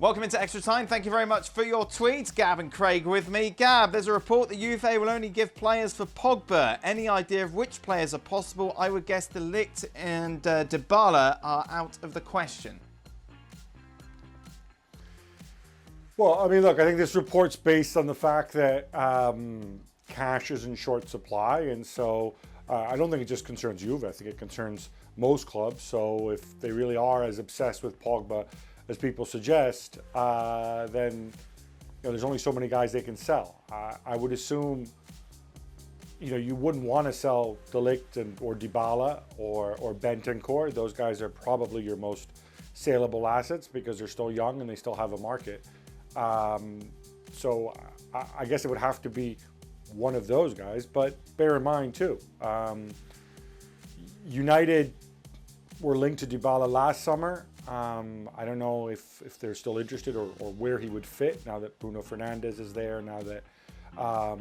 Welcome into Extra Time. Thank you very much for your tweets. Gab and Craig with me. Gab, there's a report that Juve will only give players for Pogba. Any idea of which players are possible? I would guess De Ligt and Dybala are out of the question. Well, I mean, look, I think this report's based on the fact that cash is in short supply. And so I don't think it just concerns Juve. I think it concerns most clubs. So if they really are as obsessed with Pogba as people suggest, then there's only so many guys they can sell. I would assume, you wouldn't want to sell De Ligt or Dybala or Bentancur. Those guys are probably your most saleable assets because they're still young and they still have a market. So I guess it would have to be one of those guys. But bear in mind too, United were linked to Dybala last summer. I don't know if they're still interested or where he would fit now that Bruno Fernandes is there, now that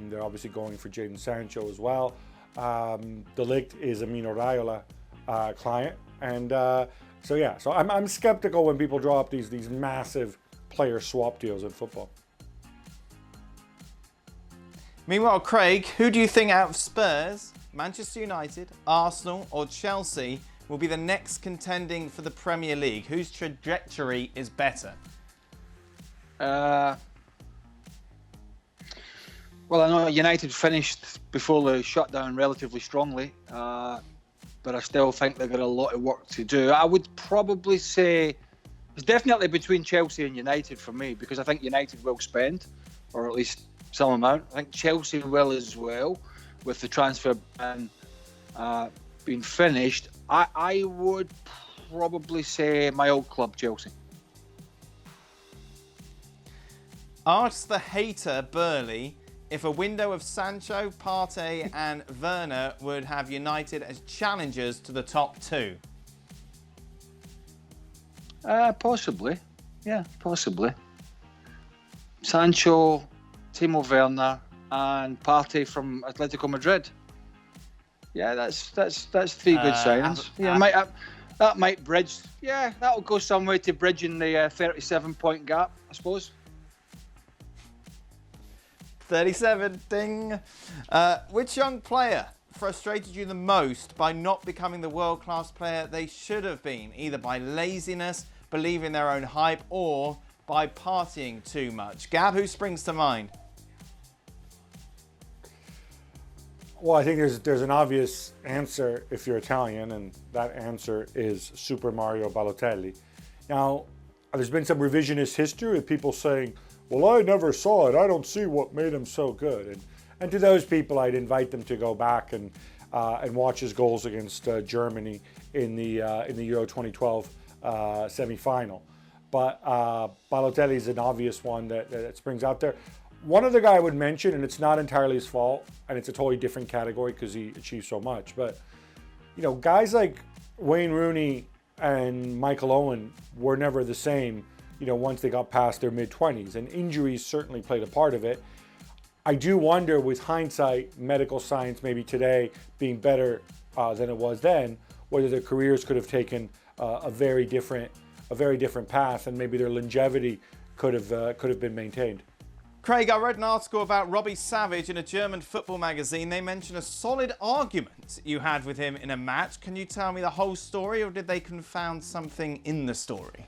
they're obviously going for Jadon Sancho as well. De Ligt is a Mino Raiola client. And so I'm skeptical when people draw up these massive player swap deals in football. Meanwhile, Craig, who do you think out of Spurs, Manchester United, Arsenal or Chelsea will be the next contending for the Premier League? Whose trajectory is better? Well, I know United finished before the shutdown relatively strongly, but I still think they've got a lot of work to do. I would probably say it's definitely between Chelsea and United for me, because I think United will spend, or at least some amount. I think Chelsea will as well, with the transfer ban being finished. I would probably say my old club, Chelsea. Ask the hater, Burley, if a window of Sancho, Partey and Werner would have United as challengers to the top two. Possibly. Yeah, possibly. Sancho, Timo Werner and Partey from Atletico Madrid. Yeah, that's three good signings. That might bridge. Yeah, that'll go some way to bridging the 37-point gap, I suppose. 37, ding. Which young player frustrated you the most by not becoming the world-class player they should have been, either by laziness, believing their own hype, or by partying too much? Gab, who springs to mind? Well, I think there's an obvious answer if you're Italian, and that answer is Super Mario Balotelli. Now, there's been some revisionist history of people saying, well, I never saw it. I don't see what made him so good. And to those people, I'd invite them to go back and watch his goals against Germany in the Euro 2012 semi-final. But Balotelli is an obvious one that springs out there. One other guy I would mention, and it's not entirely his fault, and it's a totally different category because he achieved so much, but guys like Wayne Rooney and Michael Owen were never the same, once they got past their mid-20s, and injuries certainly played a part of it. I do wonder, with hindsight, medical science maybe today being better than it was then, whether their careers could have taken a very different path, and maybe their longevity could have been maintained. Craig, I read an article about Robbie Savage in a German football magazine. They mentioned a solid argument you had with him in a match. Can you tell me the whole story, or did they confound something in the story?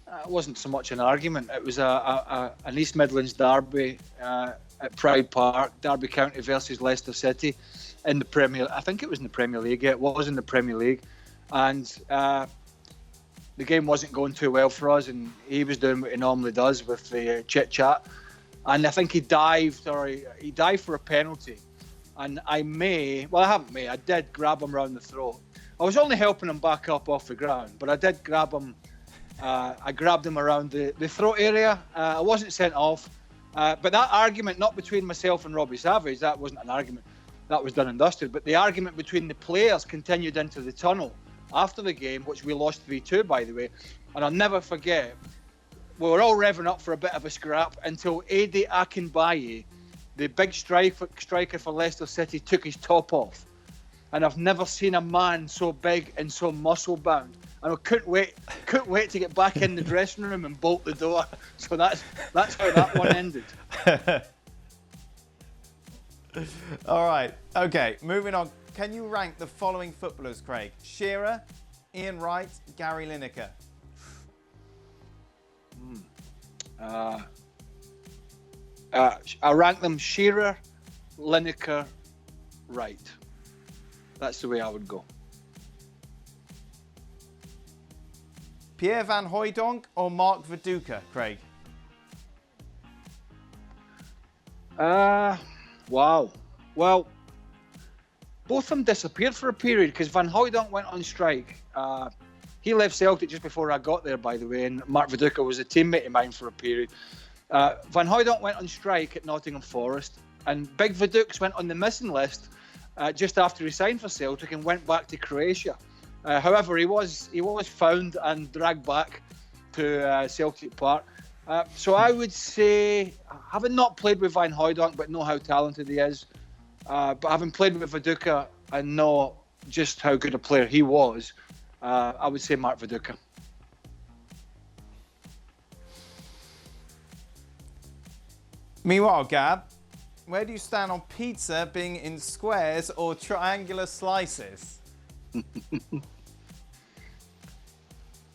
It wasn't so much an argument. It was an East Midlands derby at Pride Park, Derby County versus Leicester City in the Premier. I think it was in the Premier League. Yeah, it was in the Premier League, and the game wasn't going too well for us, and he was doing what he normally does with the chit chat, and I think he dived for a penalty, and I did grab him around the throat. I was only helping him back up off the ground, but I did grab him. I grabbed him around the throat area. I wasn't sent off, but that argument, not between myself and Robbie Savage, that wasn't an argument. That was done and dusted. But the argument between the players continued into the tunnel after the game, which we lost 3-2, by the way. And I'll never forget, we were all revving up for a bit of a scrap until Ade Akinbaye, the big striker for Leicester City, took his top off. And I've never seen a man so big and so muscle-bound and I couldn't wait to get back in the dressing room and bolt the door. So that's how that one ended. All right. Okay, moving on. Can you rank the following footballers, Craig? Shearer, Ian Wright, Gary Lineker. I rank them Shearer, Lineker, Wright. That's the way I would go. Pierre van Hooijdonk or Mark Viduka, Craig? Wow. Well, both of them disappeared for a period because Van Hooijdonk went on strike. He left Celtic just before I got there, by the way, and Mark Viduka was a teammate of mine for a period. Van Hooijdonk went on strike at Nottingham Forest, and Big Vidukes went on the missing list just after he signed for Celtic and went back to Croatia. However, he was found and dragged back to Celtic Park. So I would say, having not played with Van Hooijdonk but know how talented he is, but having played with Viduka and know just how good a player he was, I would say Mark Viduka. Meanwhile, Gab, where do you stand on pizza being in squares or triangular slices?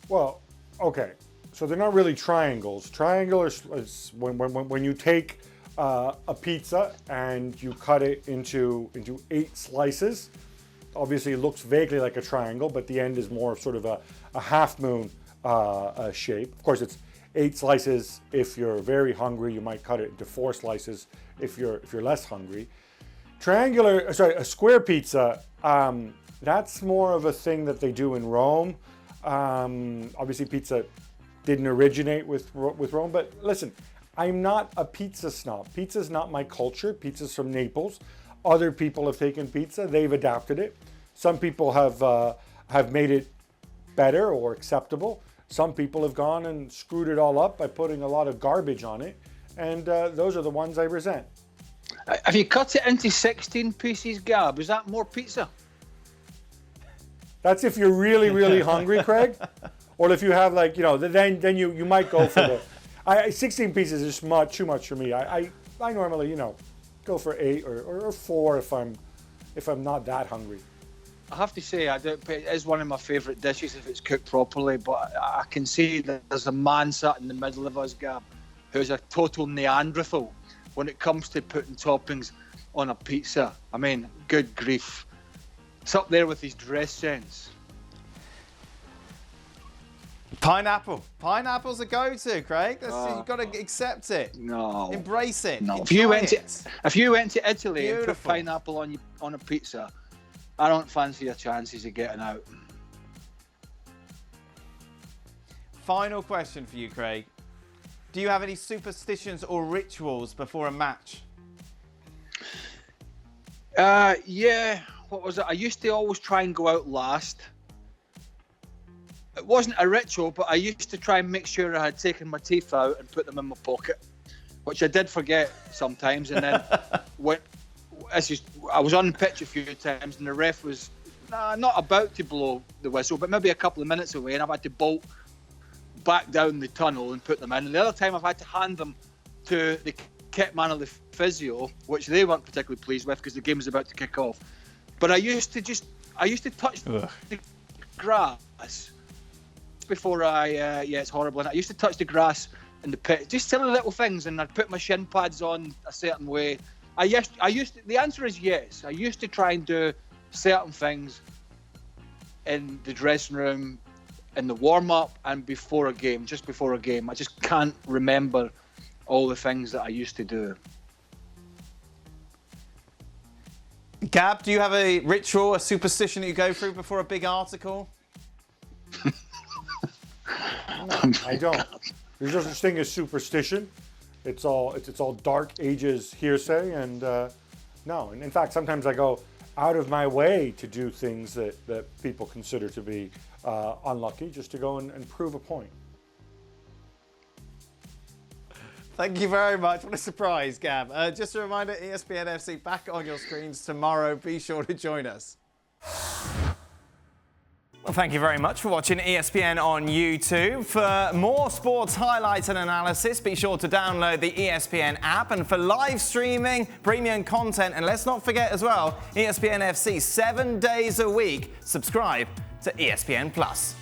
Well, okay. So they're not really triangles. Triangular is when you take a pizza and you cut it into 8 slices. Obviously, it looks vaguely like a triangle, but the end is more sort of a half moon shape. Of course, it's 8 slices. If you're very hungry, you might cut it into 4 slices. If you're less hungry, a square pizza. That's more of a thing that they do in Rome. Obviously, pizza didn't originate with Rome, but listen, I'm not a pizza snob. Pizza's not my culture. Pizza's from Naples. Other people have taken pizza, they've adapted it. Some people have made it better or acceptable. Some people have gone and screwed it all up by putting a lot of garbage on it, and those are the ones I resent. Have you cut it into 16 pieces, Gab? Is that more pizza? That's if you're really, really hungry, Craig. Or if you have then you might go for the 16 pieces is too much for me. I normally, go for 8 or 4 if I'm not that hungry. I have to say, it is one of my favourite dishes if it's cooked properly, but I can see that there's a man sat in the middle of us, Gab, who's a total Neanderthal when it comes to putting toppings on a pizza. I mean, good grief. It's up there with his dress sense. Pineapple. Pineapple's a go-to, Craig. You've got to accept it. No. Embrace it. No. If you went to Italy and put pineapple on a pizza, I don't fancy your chances of getting out. Final question for you, Craig. Do you have any superstitions or rituals before a match? Yeah. What was it? I used to always try and go out last. It wasn't a ritual, but I used to try and make sure I had taken my teeth out and put them in my pocket, which I did forget sometimes. And then I was on the pitch a few times, and the ref was not about to blow the whistle, but maybe a couple of minutes away, and I've had to bolt back down the tunnel and put them in. And the other time I've had to hand them to the kit man of the physio, which they weren't particularly pleased with because the game was about to kick off. But I used to touch the grass before it's horrible. And I used to touch the grass in the pit, just silly little things, and I'd put my shin pads on a certain way. The answer is yes. I used to try and do certain things in the dressing room, in the warm-up, and just before a game. I just can't remember all the things that I used to do. Gab, do you have a ritual, a superstition that you go through before a big article? No, I don't. There's no such thing as superstition. It's all dark ages hearsay, and no. And in fact, sometimes I go out of my way to do things that people consider to be unlucky, just to go and prove a point. Thank you very much. What a surprise, Gab. Just a reminder, ESPN FC back on your screens tomorrow. Be sure to join us. For Thank you very much for watching ESPN on YouTube. For more sports highlights and analysis, be sure to download the ESPN app. And for live streaming, premium content, and let's not forget as well, ESPN FC 7 days a week. Subscribe to ESPN Plus.